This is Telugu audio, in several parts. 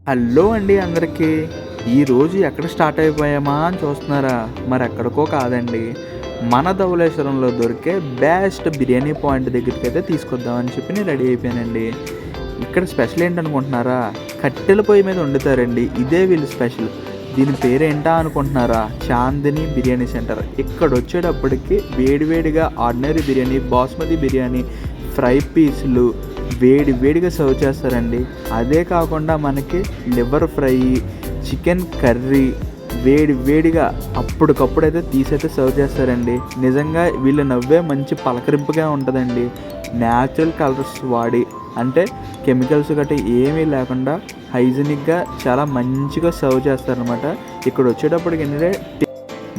హలో అండి అందరికీ. ఈరోజు ఎక్కడ స్టార్ట్ అయిపోయామా అని చూస్తున్నారా? మరి ఎక్కడికో కాదండి, మన ధవళేశ్వరంలో దొరికే బెస్ట్ బిర్యానీ పాయింట్ దగ్గరికి అయితే తీసుకొద్దామని చెప్పి నేను రెడీ అయిపోయానండి. ఇక్కడ స్పెషల్ ఏంటనుకుంటున్నారా? కట్టెల పొయ్యి మీద వండుతారండి, ఇదే వీళ్ళు స్పెషల్. దీని పేరేంటా అనుకుంటున్నారా? చాందిని బిర్యానీ సెంటర్. ఇక్కడ వచ్చేటప్పటికి వేడివేడిగా ఆర్డినరీ బిర్యానీ, బాస్మతి బిర్యానీ, ఫ్రై పీసులు వేడిగా సర్వ్ చేస్తారండి. అదే కాకుండా మనకి లివర్ ఫ్రై, చికెన్ కర్రీ వేడిగా అప్పటికప్పుడైతే తీసైతే సర్వ్ చేస్తారండి. నిజంగా వీళ్ళు నవ్వే మంచి పలకరింపుగా ఉంటుందండి. న్యాచురల్ కలర్స్ వాడి, అంటే కెమికల్స్ గట్రా ఏమీ లేకుండా హైజీనిక్గా చాలా మంచిగా సర్వ్ చేస్తారనమాట. ఇక్కడ వచ్చేటప్పటికి ఏంటంటే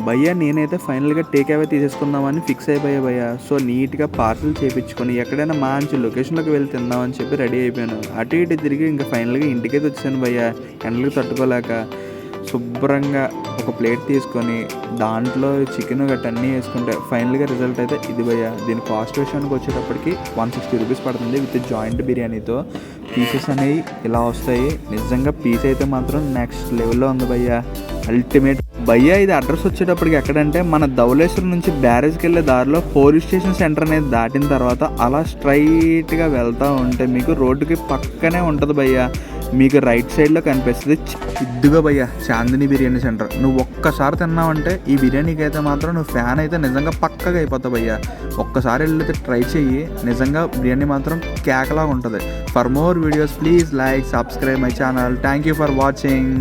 భయ్యా, నేనైతే ఫైనల్గా టేక్ అవే తీసేసుకుందామని ఫిక్స్ అయిపోయా భయ్యా. సో నీట్గా పార్సల్ చేయించుకొని ఎక్కడైనా మంచి లొకేషన్లోకి వెళ్ళి తిందామని చెప్పి రెడీ అయిపోయాను. అటు ఇటు తిరిగి ఇంకా ఫైనల్గా ఇంటికైతే వచ్చాను భయ్యా. ఎండలకు తట్టుకోలేక శుభ్రంగా ఒక ప్లేట్ తీసుకొని దాంట్లో చికెన్ గట్ట అన్నీ వేసుకుంటే ఫైనల్గా రిజల్ట్ అయితే ఇది భయ్యా. దీని కాస్ట్ విషయానికి వచ్చేటప్పటికి 160 రూపీస్ పడుతుంది విత్ జాయింట్ బిర్యానీతో. పీసెస్ అనేవి ఇలా వస్తాయి. నిజంగా పీస్ అయితే మాత్రం నెక్స్ట్ లెవెల్లో ఉంది భయ్యా, అల్టిమేట్ భయ్యా. ఇది అడ్రస్ వచ్చేటప్పటికి ఎక్కడంటే మన ధవళేశ్వరం నుంచి బ్యారేజ్కి వెళ్ళే దారిలో పోలీస్ స్టేషన్ సెంటర్ అనేది దాటిన తర్వాత అలా స్ట్రైట్గా వెళ్తూ ఉంటే మీకు రోడ్డుకి పక్కనే ఉంటుంది భయ్యా. మీకు రైట్ సైడ్లో కనిపిస్తుంది ఇద్దుగా భయ్యా చాందిని బిర్యానీ సెంటర్. నువ్వు ఒక్కసారి తిన్నావంటే ఈ బిర్యానీకి అయితే మాత్రం నువ్వు ఫ్యాన్ అయితే నిజంగా పక్కగా అయిపోతావు భయ్యా. ఒక్కసారి వెళ్ళితే ట్రై చెయ్యి, నిజంగా బిర్యానీ మాత్రం కేకలాగా ఉంటుంది. For more videos please like, subscribe my channel. Thank you for watching.